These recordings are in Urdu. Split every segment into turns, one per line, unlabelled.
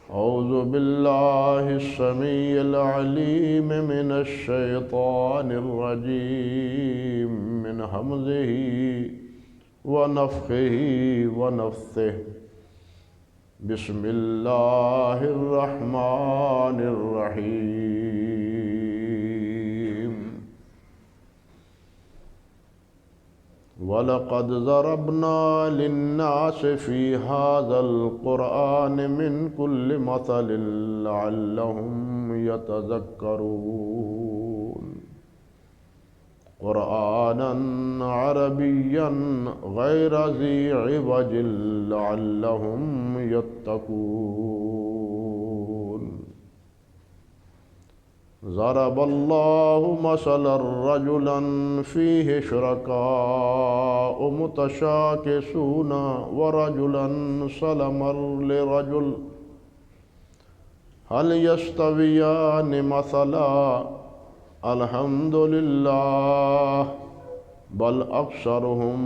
أعوذ بالله السميع العليم من الشيطان الرجيم من همزه ونفخه ونفثه بسم الله الرحمن الرحيم وَلَقَدْ ضَرَبْنَا لِلنَّاسِ فِي هَذَا الْقُرْآنِ مِنْ كُلِّ مَثَلٍ لَعَلَّهُمْ يَتَذَكَّرُونَ قُرْآنًا عَرَبِيًّا غَيْرَ ذِي عِوَجٍ لَعَلَّهُمْ يَتَّقُونَ ضرب الله مثلا رجلا فيه شركاء متشاكسون ورجلا سلما لرجل هل يستويان مثلا الحمد لله بل أكثرهم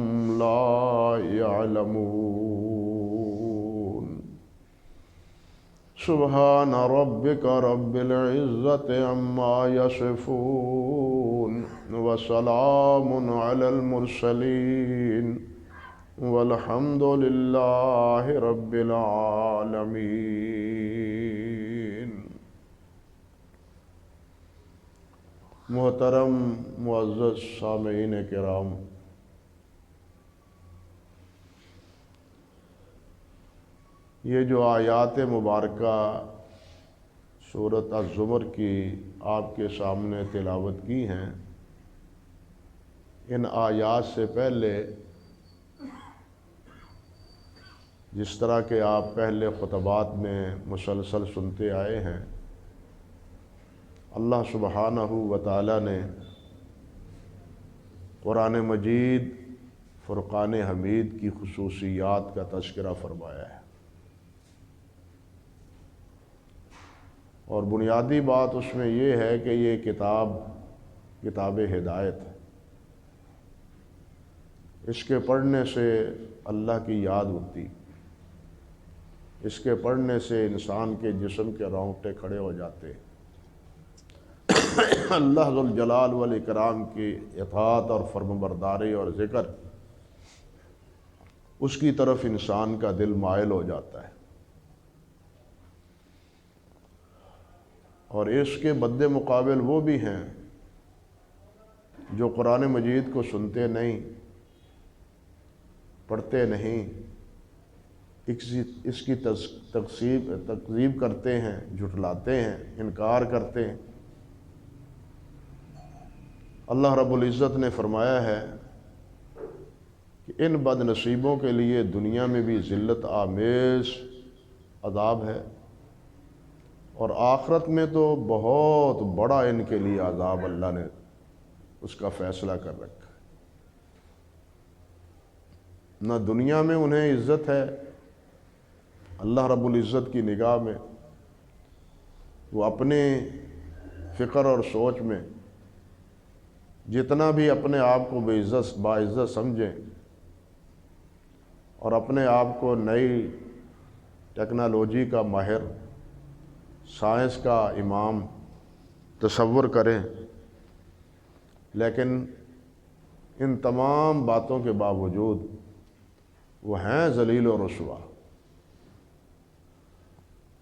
لا يعلمون سبحان ربك رب العزة عما يصفون وسلام على المرسلين والحمد لله رب العالمين۔ محترم معزز سامعین کرام، یہ جو آیات مبارکہ سورۃ الزمر کی آپ کے سامنے تلاوت کی ہیں، ان آیات سے پہلے جس طرح کہ آپ پہلے خطبات میں مسلسل سنتے آئے ہیں، اللہ سبحانہ و تعالی نے قرآن مجید فرقان حمید کی خصوصیات کا تذکرہ فرمایا ہے، اور بنیادی بات اس میں یہ ہے کہ یہ کتاب ہدایت ہے۔ اس کے پڑھنے سے اللہ کی یاد ہوتی، اس کے پڑھنے سے انسان کے جسم کے رونگٹے کھڑے ہو جاتے، اللہ ذوالجلال والاکرام کی اطاعت اور فرمانبرداری اور ذکر، اس کی طرف انسان کا دل مائل ہو جاتا ہے۔ اور اس کے مد مقابل وہ بھی ہیں جو قرآن مجید کو سنتے نہیں، پڑھتے نہیں، اس کی تکذیب کرتے ہیں، جھٹلاتے ہیں، انکار کرتے ہیں۔ اللہ رب العزت نے فرمایا ہے کہ ان بد نصیبوں کے لیے دنیا میں بھی ذلت آمیز عذاب ہے، اور آخرت میں تو بہت بڑا ان کے لیے عذاب اللہ نے اس کا فیصلہ کر رکھا ہے۔ نہ دنیا میں انہیں عزت ہے اللہ رب العزت کی نگاہ میں، وہ اپنے فکر اور سوچ میں جتنا بھی اپنے آپ کو باعزت سمجھیں اور اپنے آپ کو نئی ٹیکنالوجی کا ماہر، سائنس کا امام تصور کریں، لیکن ان تمام باتوں کے باوجود وہ ہیں ذلیل و رسوا،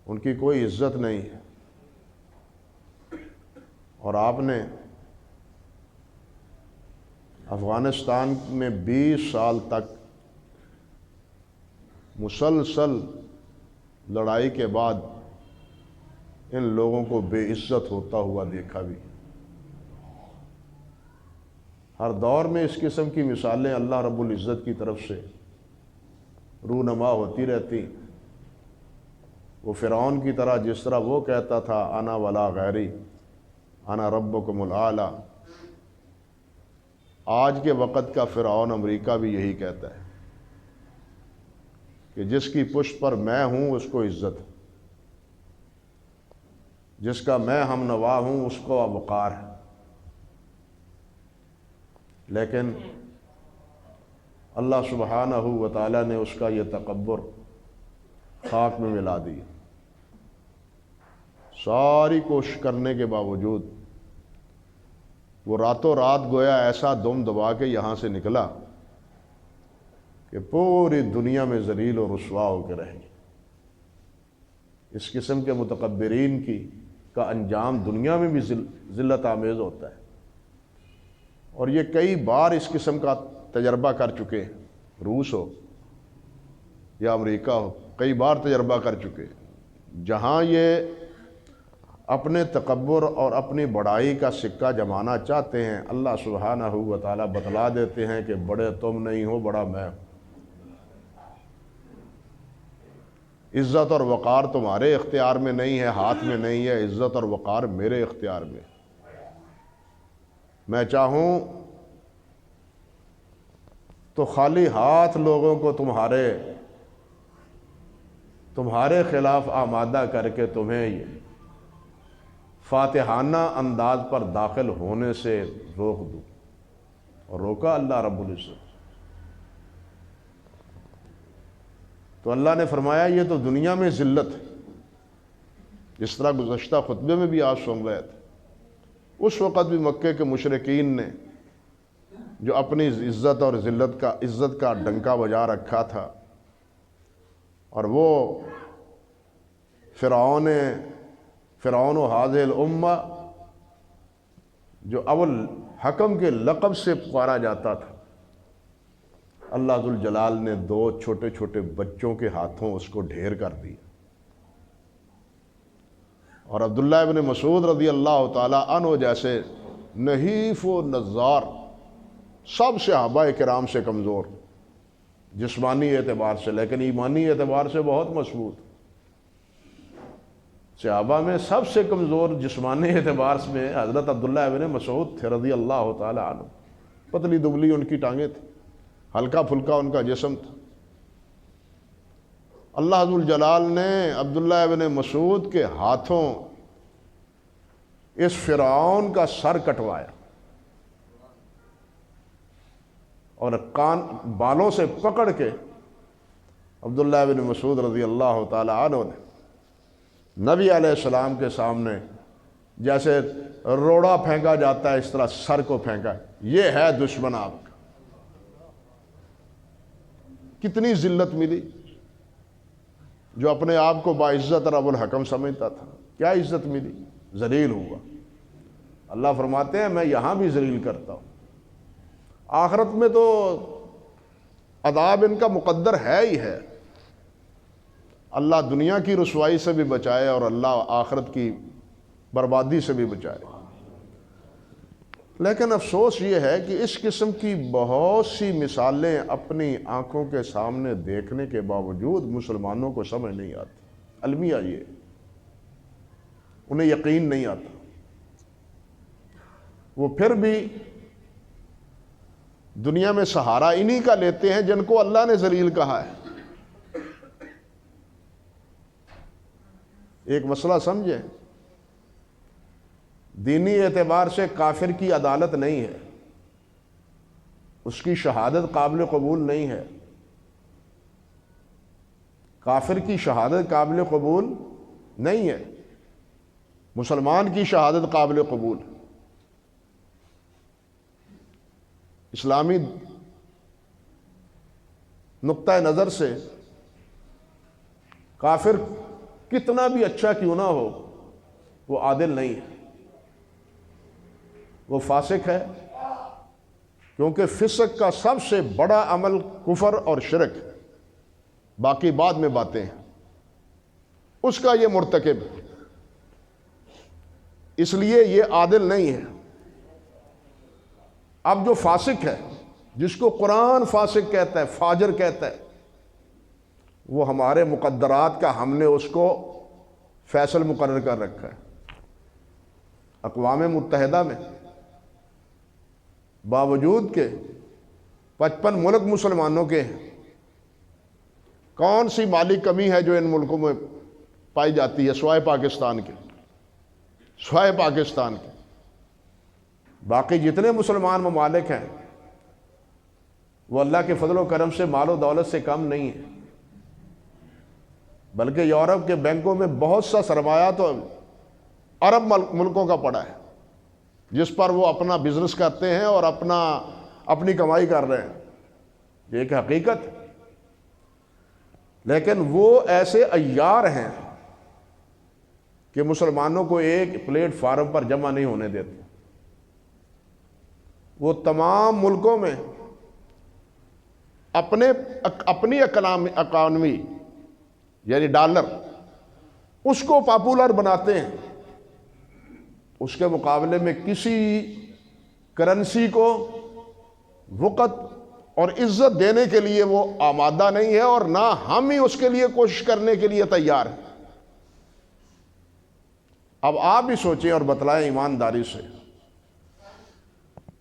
ان کی کوئی عزت نہیں ہے۔ اور آپ نے افغانستان میں 20 سال تک مسلسل لڑائی کے بعد ان لوگوں کو بے عزت ہوتا ہوا دیکھا بھی۔ ہر دور میں اس قسم کی مثالیں اللہ رب العزت کی طرف سے رونما ہوتی رہتی۔ وہ فرعون کی طرح، جس طرح وہ کہتا تھا انا ولا غیری انا ربکم الاعلی، آج کے وقت کا فرعون امریکہ بھی یہی کہتا ہے کہ جس کی پشت پر میں ہوں اس کو عزت ہے، جس کا میں ہم نوا ہوں اس کو وقار ہے۔ لیکن اللہ سبحانہ و تعالیٰ نے اس کا یہ تکبر خاک میں ملا دیا۔ ساری کوشش کرنے کے باوجود وہ راتوں رات گویا ایسا دم دبا کے یہاں سے نکلا کہ پوری دنیا میں ذلیل و رسوا ہو کے رہے گی۔ اس قسم کے متکبرین کا انجام دنیا میں بھی ذلت آمیز ہوتا ہے، اور یہ کئی بار اس قسم کا تجربہ کر چکے ہیں۔ روس ہو یا امریکہ ہو، کئی بار تجربہ کر چکے ہیں۔ جہاں یہ اپنے تکبر اور اپنی بڑائی کا سکہ جمانا چاہتے ہیں، اللہ سبحانہ و تعالیٰ بتلا دیتے ہیں کہ بڑے تم نہیں ہو، بڑا میں ہوں۔ عزت اور وقار تمہارے اختیار میں نہیں ہے، ہاتھ میں نہیں ہے، عزت اور وقار میرے اختیار میں۔ میں چاہوں تو خالی ہاتھ لوگوں کو تمہارے خلاف آمادہ کر کے تمہیں یہ فاتحانہ انداز پر داخل ہونے سے روک دوں، اور روکا اللہ رب العزت۔ تو اللہ نے فرمایا یہ تو دنیا میں ذلت ہے، جس طرح گزشتہ خطبے میں بھی آپ سن رہے تھے۔ اس وقت بھی مکے کے مشرکین نے جو اپنی عزت اور عزت کا ڈنکا بجا رکھا تھا، اور وہ فرعون و حاضر الامہ جو اول حکم کے لقب سے پکارا جاتا تھا، اللہ ذوالجلال نے 2 چھوٹے چھوٹے بچوں کے ہاتھوں اس کو ڈھیر کر دیا۔ اور عبداللہ ابن مسعود رضی اللہ تعالیٰ عنہ جیسے نحیف و نزار، سب صحابہ کرام سے کمزور جسمانی اعتبار سے، لیکن ایمانی اعتبار سے بہت مضبوط، صحابہ میں سب سے کمزور جسمانی اعتبار میں حضرت عبداللہ ابن مسعود تھے رضی اللہ تعالیٰ عنہ۔ پتلی دبلی ان کی ٹانگیں تھیں، ہلکا پھلکا ان کا جسم تھا۔ اللہ ذوالجلال نے عبداللہ ابن مسعود کے ہاتھوں اس فرعون کا سر کٹوایا، اور بالوں سے پکڑ کے عبداللہ ابن مسعود رضی اللہ تعالی عنہ نے نبی علیہ السلام کے سامنے جیسے روڑا پھینکا جاتا ہے اس طرح سر کو پھینکا، یہ ہے دشمن آپ کا۔ کتنی ذلت ملی، جو اپنے آپ کو باعزت اور ابو الحکم سمجھتا تھا، کیا عزت ملی، ذلیل ہوا۔ اللہ فرماتے ہیں میں یہاں بھی ذلیل کرتا ہوں، آخرت میں تو عذاب ان کا مقدر ہے ہی ہے۔ اللہ دنیا کی رسوائی سے بھی بچائے اور اللہ آخرت کی بربادی سے بھی بچائے۔ لیکن افسوس یہ ہے کہ اس قسم کی بہت سی مثالیں اپنی آنکھوں کے سامنے دیکھنے کے باوجود مسلمانوں کو سمجھ نہیں آتی۔ المیہ یہ انہیں یقین نہیں آتا، وہ پھر بھی دنیا میں سہارا انہی کا لیتے ہیں جن کو اللہ نے ذلیل کہا ہے۔ ایک مسئلہ سمجھیں، دینی اعتبار سے کافر کی عدالت نہیں ہے، اس کی شہادت قابل قبول نہیں ہے، کافر کی شہادت قابل قبول نہیں ہے، مسلمان کی شہادت قابل قبول ہے۔ اسلامی نقطہ نظر سے کافر کتنا بھی اچھا کیوں نہ ہو وہ عادل نہیں ہے، وہ فاسق ہے، کیونکہ فسق کا سب سے بڑا عمل کفر اور شرک، باقی بعد میں باتیں ہیں، اس کا یہ مرتکب ہے، اس لیے یہ عادل نہیں ہے۔ اب جو فاسق ہے، جس کو قرآن فاسق کہتا ہے، فاجر کہتا ہے، وہ ہمارے مقدرات کا ہم نے اس کو فیصل مقرر کر رکھا ہے۔ اقوام متحدہ میں باوجود کے 55 ملک مسلمانوں کے ہیں، کون سی مالی کمی ہے جو ان ملکوں میں پائی جاتی ہے سوائے پاکستان کے، سوائے پاکستان کے؟ باقی جتنے مسلمان ممالک ہیں وہ اللہ کے فضل و کرم سے مال و دولت سے کم نہیں ہیں، بلکہ یورپ کے بینکوں میں بہت سا سرمایہ تو عرب ملکوں کا پڑا ہے، جس پر وہ اپنا بزنس کرتے ہیں اور اپنی کمائی کر رہے ہیں، یہ ایک حقیقت ہے۔ لیکن وہ ایسے عیار ہیں کہ مسلمانوں کو ایک پلیٹ فارم پر جمع نہیں ہونے دیتے۔ وہ تمام ملکوں میں اپنی اکانومی یعنی ڈالر اس کو پاپولر بناتے ہیں، اس کے مقابلے میں کسی کرنسی کو وقت اور عزت دینے کے لیے وہ آمادہ نہیں ہے، اور نہ ہم ہی اس کے لیے کوشش کرنے کے لیے تیار ہیں۔ اب آپ بھی سوچیں اور بتلائیں ایمانداری سے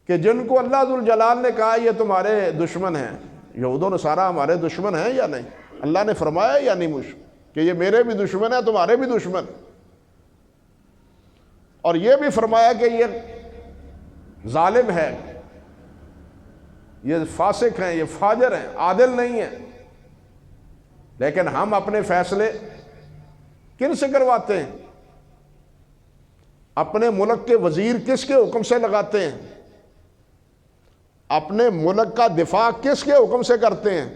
کہ جن کو اللہ ذوالجلال نے کہا یہ تمہارے دشمن ہیں، یہود و نصارہ ہمارے دشمن ہیں یا نہیں؟ اللہ نے فرمایا یا نہیں مجھ کہ یہ میرے بھی دشمن ہیں، تمہارے بھی دشمن، اور یہ بھی فرمایا کہ یہ ظالم ہے، یہ فاسق ہیں، یہ فاجر ہیں، عادل نہیں ہیں۔ لیکن ہم اپنے فیصلے کن سے کرواتے ہیں؟ اپنے ملک کے وزیر کس کے حکم سے لگاتے ہیں؟ اپنے ملک کا دفاع کس کے حکم سے کرتے ہیں؟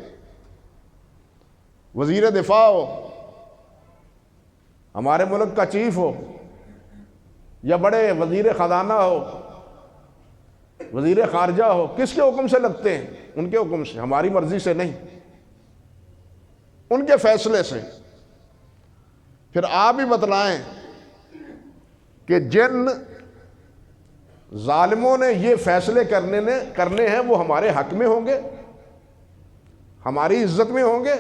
وزیر دفاع ہو، ہمارے ملک کا چیف ہو، یا بڑے وزیر خزانہ ہو، وزیر خارجہ ہو، کس کے حکم سے لگتے ہیں؟ ان کے حکم سے، ہماری مرضی سے نہیں، ان کے فیصلے سے۔ پھر آپ ہی بتلائیں کہ جن ظالموں نے یہ فیصلے کرنے ہیں وہ ہمارے حق میں ہوں گے، ہماری عزت میں ہوں گے،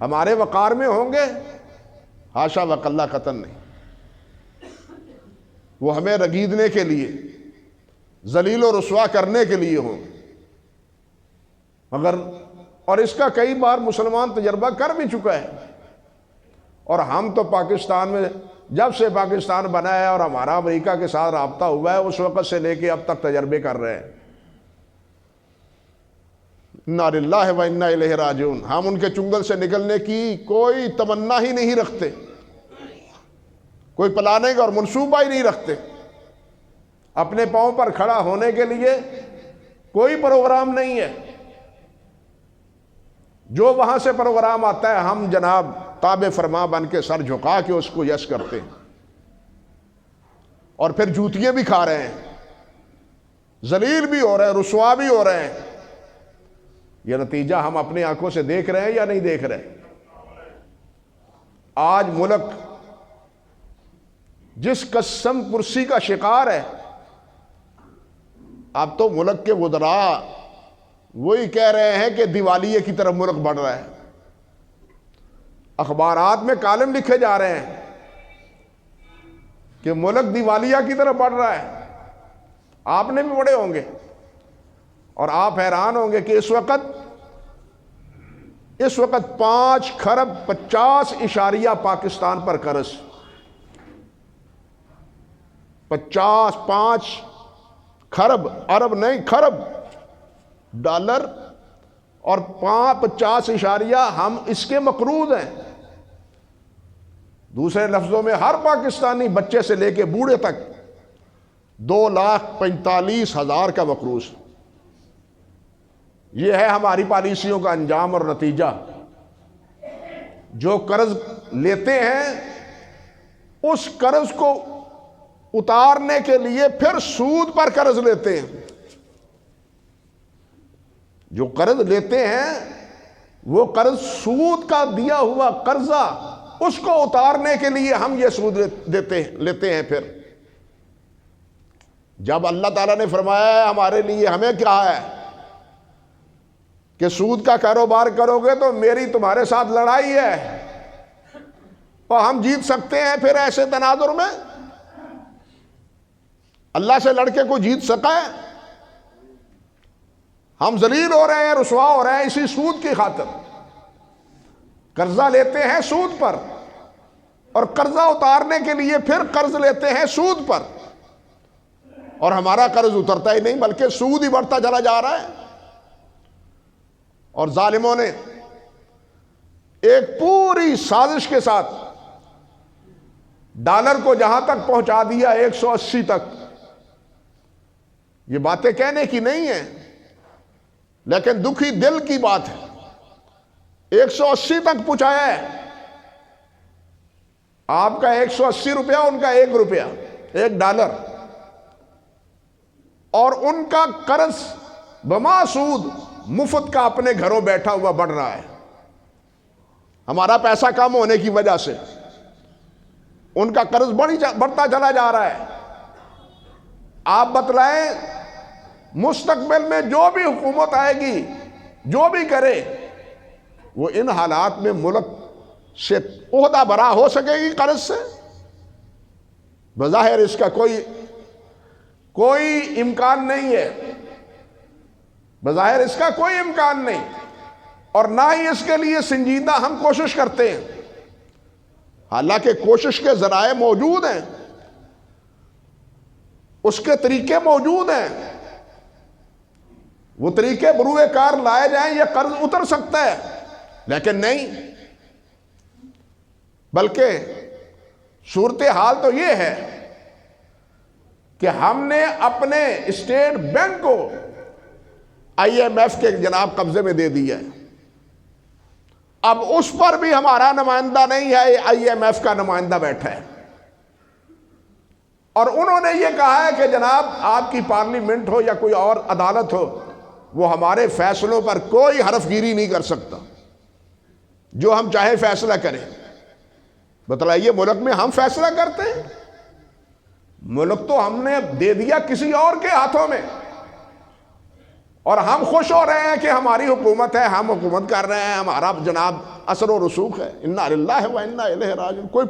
ہمارے وقار میں ہوں گے؟ حاشا وکلا قطعاً نہیں۔ وہ ہمیں رگیدنے کے لیے، ذلیل و رسوا کرنے کے لیے ہوں گے۔ اور اس کا کئی بار مسلمان تجربہ کر بھی چکا ہے، اور ہم تو پاکستان میں جب سے پاکستان بنا ہے اور ہمارا امریکہ کے ساتھ رابطہ ہوا ہے اس وقت سے لے کے اب تک تجربے کر رہے ہیں۔ انا للہ و انا الیہ راجعون۔ ہم ان کے چنگل سے نکلنے کی کوئی تمنا ہی نہیں رکھتے، کوئی پلاننگ اور منصوبہ ہی نہیں رکھتے، اپنے پاؤں پر کھڑا ہونے کے لیے کوئی پروگرام نہیں ہے۔ جو وہاں سے پروگرام آتا ہے ہم جناب تابع فرما بن کے سر جھکا کے اس کو یس کرتے ہیں، اور پھر جوتیاں بھی کھا رہے ہیں، ذلیل بھی ہو رہے ہیں، رسوا بھی ہو رہے ہیں۔ یہ نتیجہ ہم اپنی آنکھوں سے دیکھ رہے ہیں یا نہیں دیکھ رہے؟ آج ملک جس قسم کرسی کا شکار ہے، اب تو ملک کے وزراء وہی کہہ رہے ہیں کہ دیوالیے کی طرف ملک بڑھ رہا ہے، اخبارات میں کالم لکھے جا رہے ہیں کہ ملک دیوالیہ کی طرف بڑھ رہا ہے۔ آپ نے بھی پڑھے ہوں گے، اور آپ حیران ہوں گے کہ اس وقت 5 کھرب 50 اشاریہ پاکستان پر قرض، 5 کھرب، ارب نہیں کھرب ڈالر، اور 50 اشاریہ ہم اس کے مقروض ہیں۔ دوسرے لفظوں میں ہر پاکستانی بچے سے لے کے بوڑھے تک 2,45,000 کا مقروض۔ یہ ہے ہماری پالیسیوں کا انجام اور نتیجہ۔ جو قرض لیتے ہیں اس قرض کو اتارنے کے لیے پھر سود پر قرض لیتے ہیں۔ جو قرض لیتے ہیں وہ قرض سود کا دیا ہوا قرضہ، اس کو اتارنے کے لیے ہم یہ سود لیتے ہیں۔ پھر جب اللہ تعالیٰ نے فرمایا ہے ہمارے لیے، ہمیں کیا ہے کہ سود کا کاروبار کرو گے تو میری تمہارے ساتھ لڑائی ہے، اور ہم جیت سکتے ہیں پھر ایسے تناظر میں؟ اللہ سے لڑ کے کوئی جیت سکا ہے؟ ہم ذلیل ہو رہے ہیں، رسوا ہو رہے ہیں اسی سود کی خاطر۔ قرضہ لیتے ہیں سود پر، اور قرضہ اتارنے کے لیے پھر قرض لیتے ہیں سود پر، اور ہمارا قرض اترتا ہی نہیں بلکہ سود ہی بڑھتا چلا جا رہا ہے۔ اور ظالموں نے ایک پوری سازش کے ساتھ
ڈالر کو جہاں تک پہنچا دیا 180 تک. یہ باتیں کہنے کی نہیں ہیں لیکن دکھی دل کی بات ہے. 180 تک پہنچایا ہے. آپ کا 180 روپیہ، ان کا 1 روپیہ، 1 ڈالر. اور ان کا قرض بما سود مفت کا اپنے گھروں بیٹھا ہوا بڑھ رہا ہے. ہمارا پیسہ کم ہونے کی وجہ سے ان کا قرض بڑھتا چلا جا رہا ہے. آپ بتلائیں مستقبل میں جو بھی حکومت آئے گی، جو بھی کرے، وہ ان حالات میں ملک سے عہدہ برا ہو سکے گی قرض سے؟ بظاہر اس کا کوئی امکان نہیں ہے. بظاہر اس کا کوئی امکان نہیں، اور نہ ہی اس کے لیے سنجیدہ ہم کوشش کرتے ہیں. حالانکہ کوشش کے ذرائع موجود ہیں، اس کے طریقے موجود ہیں. وہ طریقے بروئے کار لائے جائیں، یہ قرض اتر سکتا ہے. لیکن نہیں، بلکہ صورتحال تو یہ ہے کہ ہم نے اپنے اسٹیٹ بینک کو آئی ایم ایف کے جناب قبضے میں دے دیا ہے. اب اس پر بھی ہمارا نمائندہ نہیں ہے، آئی ایم ایف کا نمائندہ بیٹھا ہے. اور انہوں نے یہ کہا ہے کہ جناب آپ کی پارلیمنٹ ہو یا کوئی اور عدالت ہو، وہ ہمارے فیصلوں پر کوئی حرف گیری نہیں کر سکتا، جو ہم چاہے فیصلہ کریں. بتلائیے ملک میں ہم فیصلہ کرتے ہیں؟ ملک تو ہم نے دے دیا کسی اور کے ہاتھوں میں، اور ہم خوش ہو رہے ہیں کہ ہماری حکومت ہے، ہم حکومت کر رہے ہیں، ہمارا جناب اثر و رسوخ ہے. انا للہ و انا الیہ راجعون. کوئی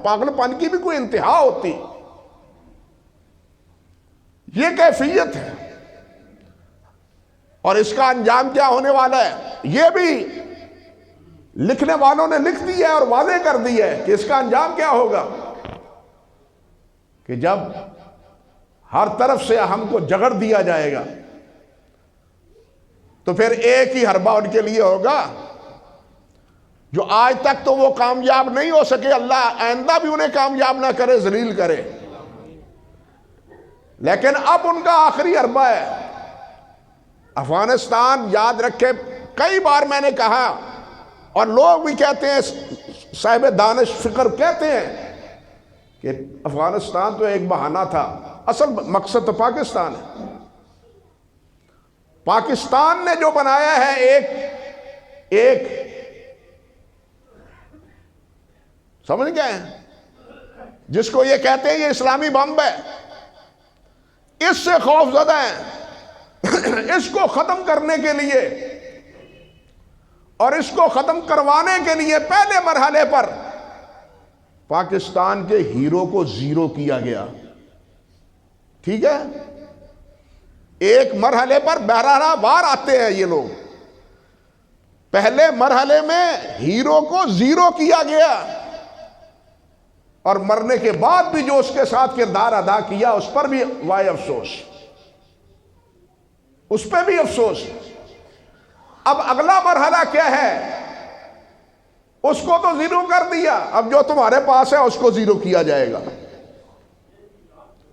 پاگل پن کی بھی کوئی انتہا ہوتی. یہ کیفیت ہے، اور اس کا انجام کیا ہونے والا ہے یہ بھی لکھنے والوں نے لکھ دیا ہے اور واضح کر دیا ہے کہ اس کا انجام کیا ہوگا. کہ جب ہر طرف سے ہم کو جگڑ دیا جائے گا تو پھر ایک ہی حربہ ان کے لیے ہوگا. جو آج تک تو وہ کامیاب نہیں ہو سکے، اللہ آئندہ بھی انہیں کامیاب نہ کرے، ذلیل کرے. لیکن اب ان کا آخری حربہ ہے. افغانستان یاد رکھے، کئی بار میں نے کہا اور لوگ بھی کہتے ہیں، صاحب دانش فکر کہتے ہیں کہ افغانستان تو ایک بہانہ تھا، اصل مقصد تو پاکستان ہے. پاکستان نے جو بنایا ہے ایک سمجھ گئے ہیں، جس کو یہ کہتے ہیں یہ اسلامی بم ہے، اس سے خوف زدہ ہیں. اس کو ختم کرنے کے لیے اور اس کو ختم کروانے کے لیے پہلے مرحلے پر پاکستان کے ہیرو کو زیرو کیا گیا. ٹھیک ہے، ایک مرحلے پر بہرحال بار آتے ہیں یہ لوگ. پہلے مرحلے میں ہیرو کو زیرو کیا گیا، اور مرنے کے بعد بھی جو اس کے ساتھ کردار ادا کیا اس پر بھی وائے افسوس، اس پہ بھی افسوس. اب اگلا مرحلہ کیا ہے؟ اس کو تو زیرو کر دیا، اب جو تمہارے پاس ہے اس کو زیرو کیا جائے گا.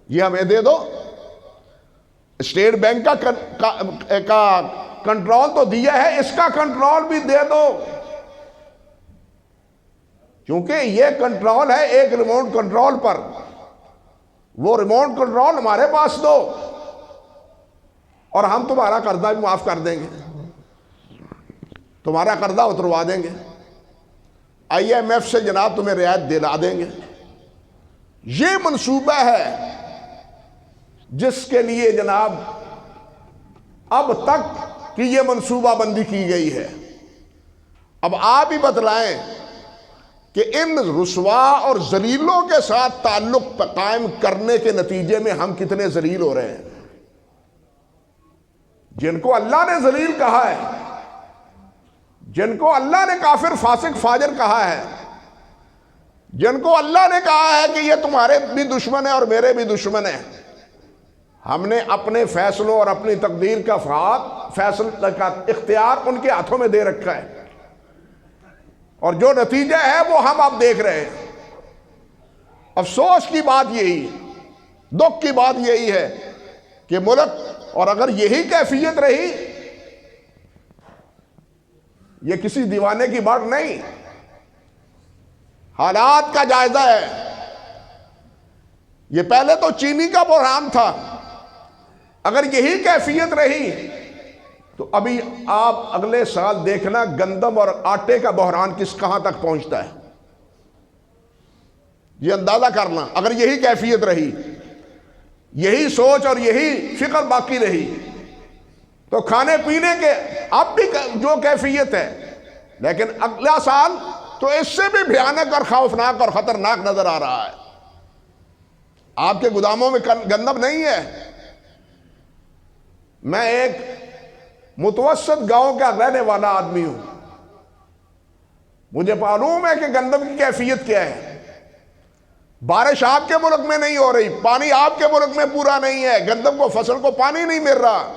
یہ ہمیں دے دو. اسٹیٹ بینک کا کنٹرول تو دیا ہے، اس کا کنٹرول بھی دے دو، کیونکہ یہ کنٹرول ہے ایک ریموٹ کنٹرول پر. وہ ریموٹ کنٹرول ہمارے پاس دو اور ہم تمہارا قرضہ بھی معاف کر دیں گے، تمہارا قرضہ اتروا دیں گے، آئی ایم ایف سے جناب تمہیں رعایت دلا دیں گے. یہ منصوبہ ہے جس کے لیے جناب اب تک کی یہ منصوبہ بندی کی گئی ہے. اب آپ ہی بتلائیں کہ ان رسوا اور ذلیلوں کے ساتھ تعلق قائم کرنے کے نتیجے میں ہم کتنے ذلیل ہو رہے ہیں. جن کو اللہ نے ذلیل کہا ہے، جن کو اللہ نے کافر فاسق فاجر کہا ہے، جن کو اللہ نے کہا ہے کہ یہ تمہارے بھی دشمن ہے اور میرے بھی دشمن ہیں، ہم نے اپنے فیصلوں اور اپنی تقدیر کا فیصلہ کا اختیار ان کے ہاتھوں میں دے رکھا ہے، اور جو نتیجہ ہے وہ ہم اب دیکھ رہے ہیں. افسوس کی بات یہی ہے، دکھ کی بات یہی ہے کہ ملک، اور اگر یہی کیفیت رہی، یہ کسی دیوانے کی بات نہیں، حالات کا جائزہ ہے۔ یہ پہلے تو چینی کا بحران تھا، اگر یہی کیفیت رہی تو ابھی آپ اگلے سال دیکھنا گندم اور آٹے کا بحران کہاں تک پہنچتا ہے، یہ اندازہ کرنا۔ اگر یہی کیفیت رہی، یہی سوچ اور یہی فکر باقی رہی، تو کھانے پینے کے اب بھی جو کیفیت ہے، لیکن اگلا سال تو اس سے بھی بھیانک اور خوفناک اور خطرناک نظر آ رہا ہے۔ آپ کے گوداموں میں گندم نہیں ہے۔ میں ایک متوسط گاؤں کا رہنے والا آدمی ہوں، مجھے معلوم ہے کہ گندم کی کیفیت کیا ہے۔ بارش آپ کے ملک میں نہیں ہو رہی، پانی آپ کے ملک میں پورا نہیں ہے، گندم کو، فصل کو پانی نہیں مل رہا،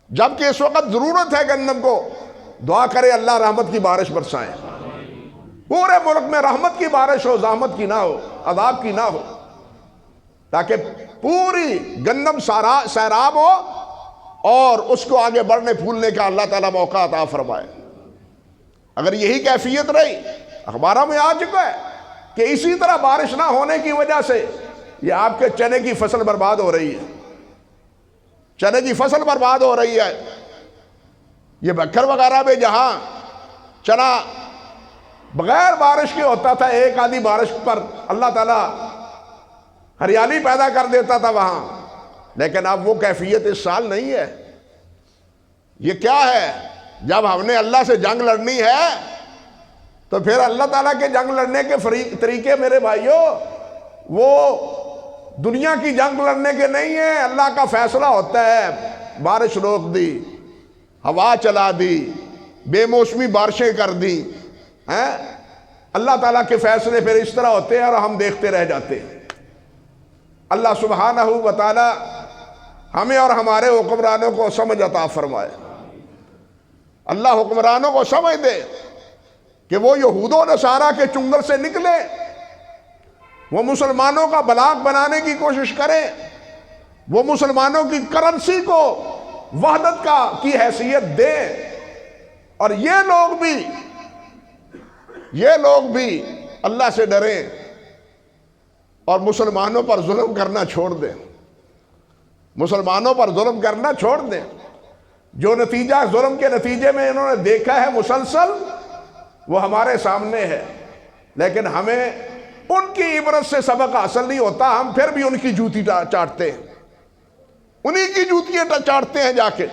جبکہ اس وقت ضرورت ہے گندم کو۔ دعا کرے اللہ رحمت کی بارش برسائے، پورے ملک میں رحمت کی بارش ہو، زحمت کی نہ ہو، عذاب کی نہ ہو، تاکہ پوری گندم سیراب ہو اور اس کو آگے بڑھنے پھولنے کا اللہ تعالیٰ موقع عطا فرمائے۔ اگر یہی کیفیت رہی، اخباروں میں آ چکا ہے کہ اسی طرح بارش نہ ہونے کی وجہ سے یہ آپ کے چنے کی فصل برباد ہو رہی ہے، چنے کی فصل برباد ہو رہی ہے۔ یہ بکھر وغیرہ میں جہاں چنا بغیر بارش کے ہوتا تھا، ایک آدھی بارش پر اللہ تعالیٰ ہریالی پیدا کر دیتا تھا وہاں، لیکن اب وہ کیفیت اس سال نہیں ہے۔ یہ کیا ہے؟ جب ہم نے اللہ سے جنگ لڑنی ہے تو پھر اللہ تعالیٰ کے جنگ لڑنے کے طریقے میرے بھائیوں وہ دنیا کی جنگ لڑنے کے نہیں ہیں۔ اللہ کا فیصلہ ہوتا ہے، بارش روک دی، ہوا چلا دی، بے موسمی بارشیں کر دی، اللہ تعالیٰ کے فیصلے پھر اس طرح ہوتے ہیں اور ہم دیکھتے رہ جاتے ہیں۔ اللہ سبحانہ و تعالی ہمیں اور ہمارے حکمرانوں کو سمجھ عطا فرمائے۔ اللہ حکمرانوں کو سمجھ دے کہ وہ یہود و نصارہ کے چنگل سے نکلے، وہ مسلمانوں کا بلاک بنانے کی کوشش کریں، وہ مسلمانوں کی کرنسی کو وحدت کی حیثیت دیں، اور یہ لوگ بھی اللہ سے ڈریں اور مسلمانوں پر ظلم کرنا چھوڑ دیں، مسلمانوں پر ظلم کرنا چھوڑ دیں۔ جو نتیجہ ظلم کے نتیجے میں انہوں نے دیکھا ہے مسلسل، وہ ہمارے سامنے ہے، لیکن ہمیں ان کی عبرت سے سبق حاصل نہیں ہوتا، ہم پھر بھی ان کی جوتی چاٹتے ہیں، انہی کی جوتیاں چاٹتے ہیں جا کے،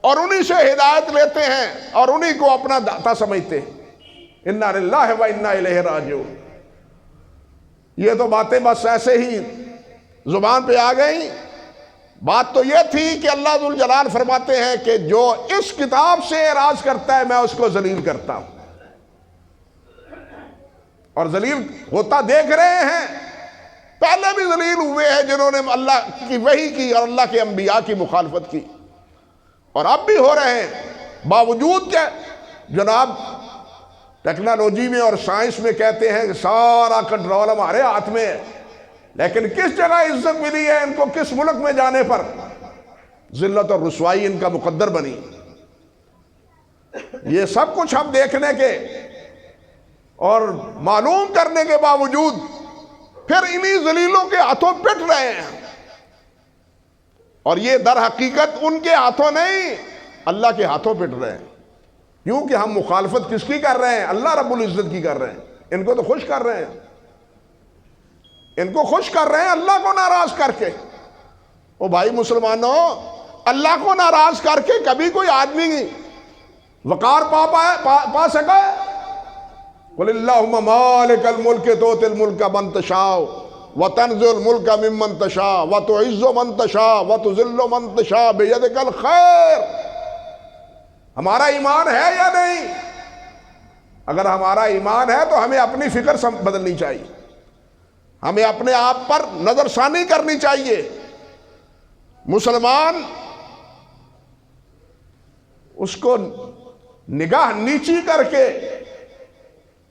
اور انہی سے ہدایت لیتے ہیں اور انہی کو اپنا داتا سمجھتے ہیں۔ انا للہ و انا الیہ راجعون۔ یہ تو باتیں بس ایسے ہی زبان پہ آ گئیں۔ بات تو یہ تھی کہ اللہ ذوالجلال فرماتے ہیں کہ جو اس کتاب سے اعراض کرتا ہے میں اس کو ذلیل کرتا ہوں، اور ذلیل ہوتا دیکھ رہے ہیں۔ پہلے بھی ذلیل ہوئے ہیں جنہوں نے اللہ کی وحی کی اور اللہ کے انبیاء کی مخالفت کی، اور اب بھی ہو رہے ہیں، باوجود کہ جناب ٹیکنالوجی میں اور سائنس میں کہتے ہیں کہ سارا کنٹرول ہمارے ہاتھ میں ہے، لیکن کس جگہ عزت ملی ہے ان کو، کس ملک میں جانے پر ذلت اور رسوائی ان کا مقدر بنی۔ یہ سب کچھ ہم دیکھنے کے اور معلوم کرنے کے باوجود پھر انہی ذلیلوں کے ہاتھوں پٹ رہے ہیں، اور یہ در حقیقت ان کے ہاتھوں نہیں، اللہ کے ہاتھوں پٹ رہے ہیں۔ کیونکہ ہم مخالفت کس کی کر رہے ہیں؟ اللہ رب العزت کی کر رہے ہیں۔ ان کو تو خوش کر رہے ہیں، ان کو خوش کر رہے ہیں اللہ کو ناراض کر کے۔ او بھائی مسلمانوں، اللہ کو ناراض کر کے کبھی کوئی آدمی وقار پا سکا ہے؟ قل اللہم مالک الملک تؤتی الملک من تشاء وتنزع الملک ممن تشاء وتعز من تشاء وتذل من تشاء بیدک الخیر۔ ہمارا ایمان ہے یا نہیں؟ اگر ہمارا ایمان ہے تو ہمیں اپنی فکر بدلنی چاہیے، ہمیں اپنے آپ پر نظر ثانی کرنی چاہیے۔ مسلمان اس کو نگاہ نیچی کر کے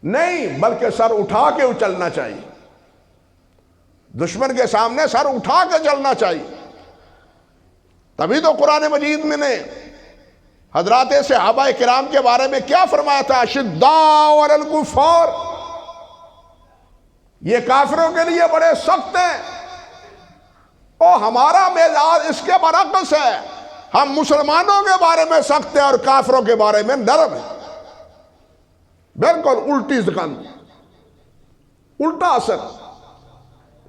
نہیں، بلکہ سر اٹھا کے اچلنا چاہیے۔ دشمن کے سامنے سر اٹھا کے چلنا چاہیے. تبھی تو قرآن مجید میں نے حضرات صحابہ کرام کے بارے میں کیا فرمایا تھا؟ اشداء علی الکفار، یہ کافروں کے لیے بڑے سخت ہیں. اور ہمارا مزاج اس کے برعکس ہے، ہم مسلمانوں کے بارے میں سخت ہیں اور کافروں کے بارے میں نرم ہیں. بالکل الٹی زکان، الٹا اثر.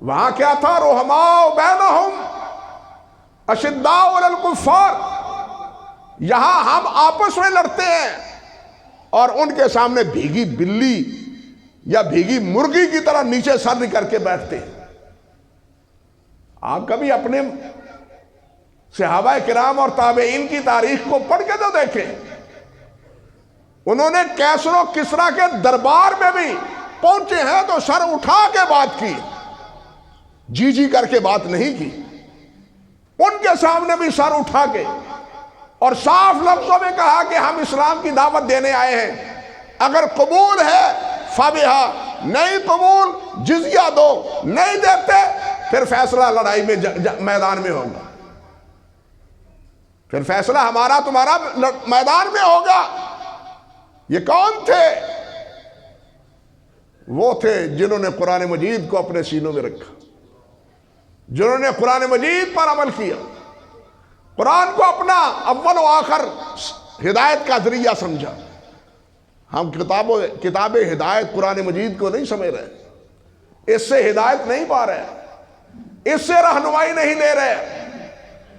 وہاں کیا تھا؟ رحماء بینہم اشداء علی الکفار. یہاں ہم آپس میں لڑتے ہیں اور ان کے سامنے بھیگی بلی یا بھیگی مرغی کی طرح نیچے سر کر کے بیٹھتے ہیں. آپ کبھی اپنے صحابہ کرام اور تابعین کی تاریخ کو پڑھ کے تو دیکھیں. انہوں نے کیسر و کسریٰ کے دربار میں بھی پہنچے ہیں تو سر اٹھا کے بات کی، جی جی کر کے بات نہیں کی. ان کے سامنے بھی سر اٹھا کے اور صاف لفظوں میں کہا کہ ہم اسلام کی دعوت دینے آئے ہیں، اگر قبول ہے فبہا، نہیں قبول جزیہ دو، نہیں دیتے پھر فیصلہ لڑائی میں میدان میں ہوگا، پھر فیصلہ ہمارا تمہارا میدان میں ہوگا. یہ کون تھے؟ وہ تھے جنہوں نے قرآن مجید کو اپنے سینوں میں رکھا، جنہوں نے قرآن مجید پر عمل کیا، قرآن کو اپنا اول و آخر ہدایت کا ذریعہ سمجھا. ہم کتاب ہدایت قرآن مجید کو نہیں سمجھ رہے، اس سے ہدایت نہیں پا رہے، اس سے رہنمائی نہیں لے رہے.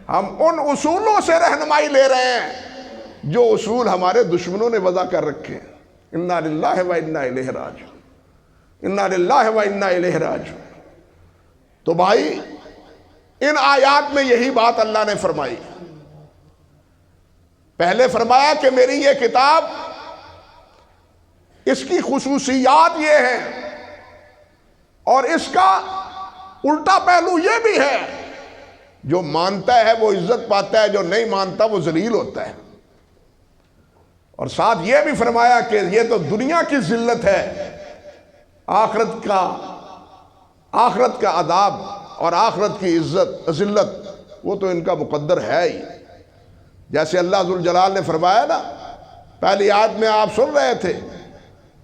ہم ان اصولوں سے رہنمائی لے رہے ہیں جو اصول ہمارے دشمنوں نے وضع کر رکھے. انا للہ و انا الیہ راجعون، انا للہ و انا الیہ راجعون. تو بھائی ان آیات میں یہی بات اللہ نے فرمائی. پہلے فرمایا کہ میری یہ کتاب، اس کی خصوصیات یہ ہیں اور اس کا الٹا پہلو یہ بھی ہے، جو مانتا ہے وہ عزت پاتا ہے، جو نہیں مانتا وہ ذلیل ہوتا ہے. اور ساتھ یہ بھی فرمایا کہ یہ تو دنیا کی ذلت ہے، آخرت کا عذاب اور آخرت کی ذلت وہ تو ان کا مقدر ہے ہی. جیسے اللہ ذوالجلال نے فرمایا نا، پہلی آیت میں آپ سن رہے تھے،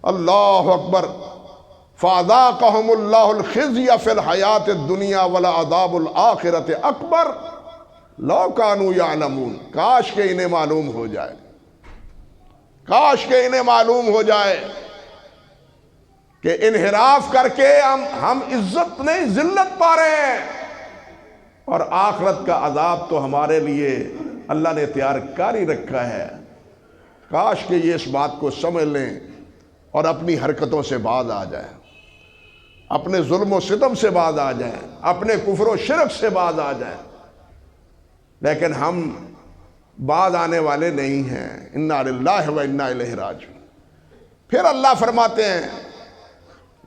اللہ اکبر، فَأَذَاقَهُمُ اللَّهُ الْخِزْيَ فِي الْحَيَاةِ الدُّنْيَا وَلَعَذَابُ الْآخِرَةِ أَكْبَرُ لَوْ كَانُوا يَعْلَمُونَ. کاش کہ انہیں معلوم ہو جائے، کاش کہ انہیں معلوم ہو جائے کہ انحراف کر کے ہم عزت نہیں ذلت پا رہے ہیں، اور آخرت کا عذاب تو ہمارے لیے اللہ نے تیار کر ہی رکھا ہے. کاش کہ یہ اس بات کو سمجھ لیں اور اپنی حرکتوں سے باز آ جائیں، اپنے ظلم و ستم سے باز آ جائیں، اپنے کفر و شرک سے باز آ جائیں. لیکن ہم باز آنے والے نہیں ہیں. انا للہ و انا الیہ راجعون. پھر اللہ فرماتے ہیں،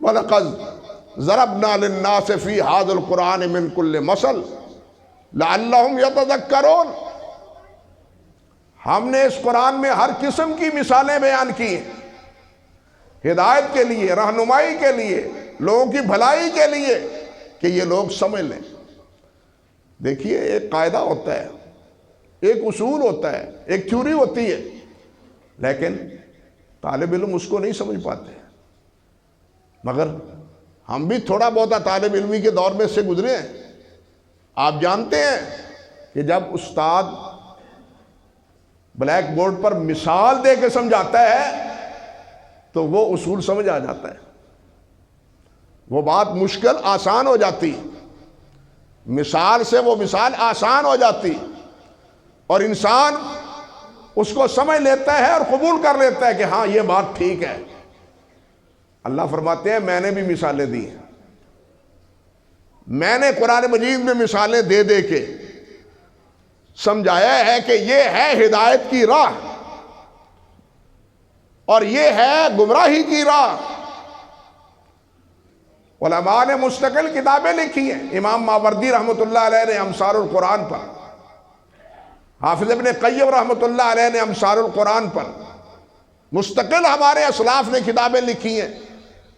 وَلَقَدْ ضَرَبْنَا لِلنَّاسِ فِي هَذَا الْقُرْآنِ مِنْ كُلِّ مَثَلٍ لَعَلَّهُمْ يَتَذَكَّرُونَ. ہم نے اس قرآن میں ہر قسم کی مثالیں بیان کی ہیں، ہدایت کے لیے، رہنمائی کے لیے، لوگوں کی بھلائی کے لیے، کہ یہ لوگ سمجھ لیں. دیکھیے ایک قاعدہ ہوتا ہے، ایک اصول ہوتا ہے، ایک تھیوری ہوتی ہے، لیکن طالب علم اس کو نہیں سمجھ پاتے. مگر ہم بھی تھوڑا بہت طالب علمی کے دور میں سے گزرے ہیں. آپ جانتے ہیں کہ جب استاد بلیک بورڈ پر مثال دے کے سمجھاتا ہے تو وہ اصول سمجھ آ جاتا ہے، وہ بات مشکل آسان ہو جاتی، مثال سے وہ مثال آسان ہو جاتی اور انسان اس کو سمجھ لیتا ہے اور قبول کر لیتا ہے کہ ہاں یہ بات ٹھیک ہے. اللہ فرماتے ہیں میں نے بھی مثالیں دی ہیں، میں نے قرآن مجید میں مثالیں دے دے کے سمجھایا ہے کہ یہ ہے ہدایت کی راہ اور یہ ہے گمراہی کی راہ. علماء نے مستقل کتابیں لکھی ہیں. امام ماوردی رحمۃ اللہ علیہ نے امثال القرآن پر، حافظ ابن قیم رحمۃ اللہ علیہ نے امثال القرآن پر، مستقل ہمارے اسلاف نے کتابیں لکھی ہیں.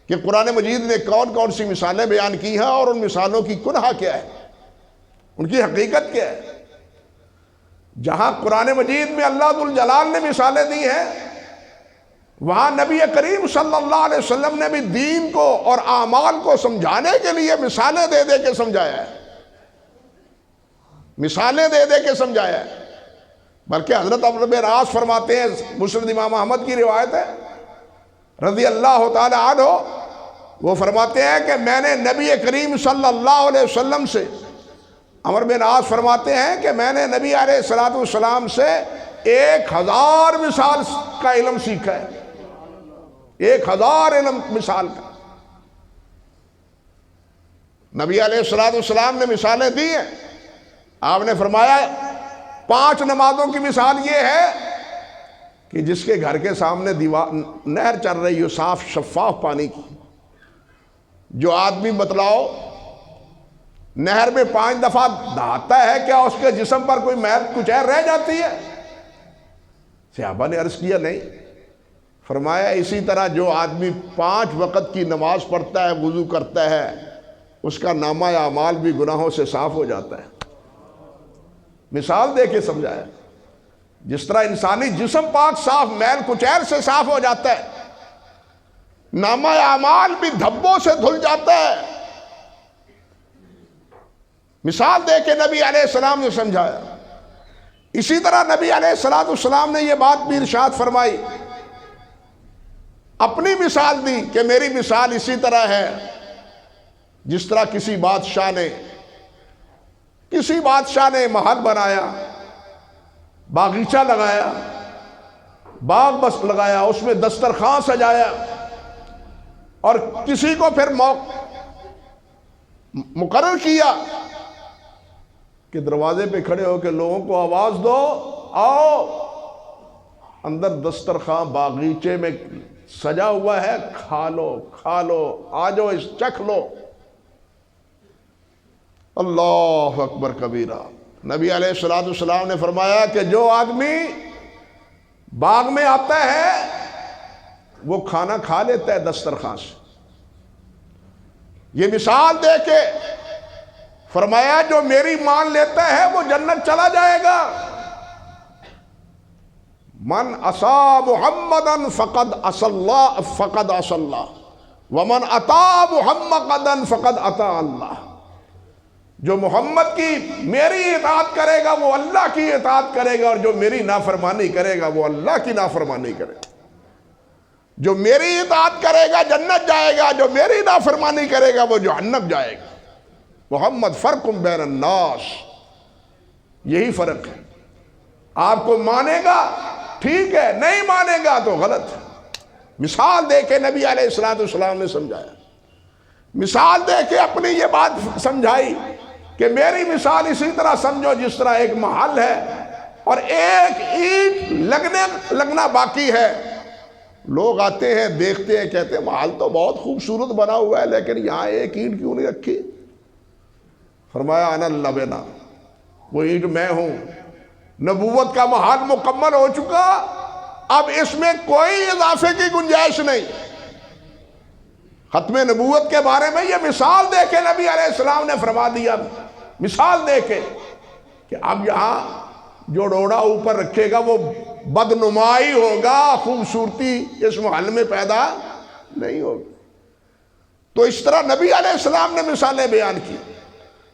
کہ قرآن مجید نے کون کون سی مثالیں بیان کی ہیں اور ان مثالوں کی کنہا کیا ہے، ان کی حقیقت کیا ہے۔ جہاں قرآن مجید میں اللہ ذو الجلال نے مثالیں دی ہیں، وہاں نبی کریم صلی اللہ علیہ وسلم نے بھی دین کو اور اعمال کو سمجھانے کے لیے مثالیں دے دے کے سمجھایا ہے، مثالیں دے دے کے سمجھایا ہے۔ بلکہ حضرت عمرو بن عاص فرماتے ہیں، مسند امام احمد کی روایت ہے رضی اللہ تعالی عنہ، وہ فرماتے ہیں کہ میں نے نبی کریم صلی اللہ علیہ وسلم سے، عمرو بن عاص فرماتے ہیں کہ میں نے نبی علیہ السلام سے 1000 مثال کا علم سیکھا ہے، 1000 علم مثال کا۔ نبی علیہ السلام نے مثالیں دی ہیں۔ آپ نے فرمایا 5 نمازوں کی مثال یہ ہے کہ جس کے گھر کے سامنے نہر چل رہی ہو صاف شفاف پانی کی، جو آدمی بتلاؤ نہر میں 5 دفعہ نہاتا ہے، کیا اس کے جسم پر کوئی میل کچیر رہ جاتی ہے؟ صحابہ نے عرض کیا نہیں۔ فرمایا اسی طرح جو آدمی 5 وقت کی نماز پڑھتا ہے، وضو کرتا ہے، اس کا نامہ اعمال بھی گناہوں سے صاف ہو جاتا ہے۔ مثال دے کے سمجھایا، جس طرح انسانی جسم پاک صاف میل کچیر سے صاف ہو جاتا ہے، نامہ اعمال بھی دھبوں سے دھل جاتا ہے۔ مثال دے کے نبی علیہ السلام نے سمجھایا۔ اسی طرح نبی علیہ السلام نے یہ بات بھی ارشاد فرمائی، اپنی مثال دی کہ میری مثال اسی طرح ہے جس طرح کسی بادشاہ نے محل بنایا، باغیچہ لگایا، باغ بس لگایا، اس میں دسترخوان سجایا، اور کسی کو پھر مقرر کیا کہ دروازے پہ کھڑے ہو کے لوگوں کو آواز دو، آؤ اندر دسترخوان باغیچے میں سجا ہوا ہے، کھا لو، آ جاؤ چکھ لو۔ اللہ اکبر کبیرہ۔ نبی علیہ السلام نے فرمایا کہ جو آدمی باغ میں آتا ہے وہ کھانا کھا لیتا ہے دسترخوان سے۔ یہ مثال دے کے فرمایا جو میری مان لیتا ہے وہ جنت چلا جائے گا۔ من عصا محمدا فقد عصى اللہ ومن اطاع محمدا فقد اطاع اللہ۔ جو محمد کی میری اطاعت کرے گا وہ اللہ کی اطاعت کرے گا، اور جو میری نافرمانی کرے گا وہ اللہ کی نافرمانی کرے گا۔ جو میری اطاعت کرے گا جنت جائے گا، جو میری نافرمانی کرے گا وہ جہنم جائے گا۔ محمد فرق بین الناس، یہی فرق ہے۔ آپ کو مانے گا ٹھیک ہے، نہیں مانے گا تو غلط ہے۔ مثال دے کے نبی علیہ السلام نے سمجھایا، مثال دے کے اپنی یہ بات سمجھائی کہ میری مثال اسی طرح سمجھو جس طرح ایک محل ہے اور ایک اینٹ لگنا باقی ہے۔ لوگ آتے ہیں، دیکھتے ہیں، کہتے ہیں محل تو بہت خوبصورت بنا ہوا ہے لیکن یہاں ایک اینٹ کیوں نہیں رکھی؟ فرمایا انا اللبنہ، وہ اینٹ میں ہوں۔ نبوت کا محل مکمل ہو چکا، اب اس میں کوئی اضافے کی گنجائش نہیں۔ ختم نبوت کے بارے میں یہ مثال دے کے نبی علیہ السلام نے فرما دیا، مثال دے کے کہ اب یہاں جو ڈوڑا اوپر رکھے گا وہ بدنمائی ہوگا، خوبصورتی اس محل میں پیدا نہیں ہوگی۔ تو اس طرح نبی علیہ السلام نے مثالیں بیان کی۔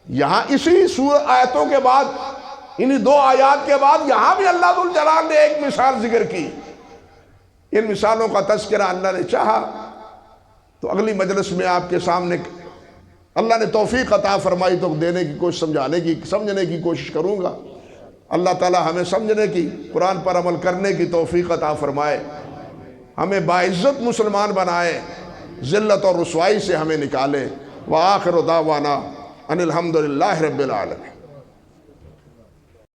یہاں اسی آیتوں کے بعد، انہی 2 آیات کے بعد یہاں بھی اللہ ذو الجلال نے ایک مثال ذکر کی۔ ان مثالوں کا تذکرہ اللہ نے چاہا تو اگلی مجلس میں آپ کے سامنے اللہ نے توفیق عطا فرمائی تو دینے کی کوشش، سمجھنے کی کوشش کروں گا۔ اللہ تعالی ہمیں سمجھنے کی، قرآن پر عمل کرنے کی توفیق عطا فرمائے، ہمیں باعزت مسلمان بنائے، ذلت اور رسوائی سے ہمیں نکالے۔ وآخر دعوانا ان الحمدللہ رب العالمین۔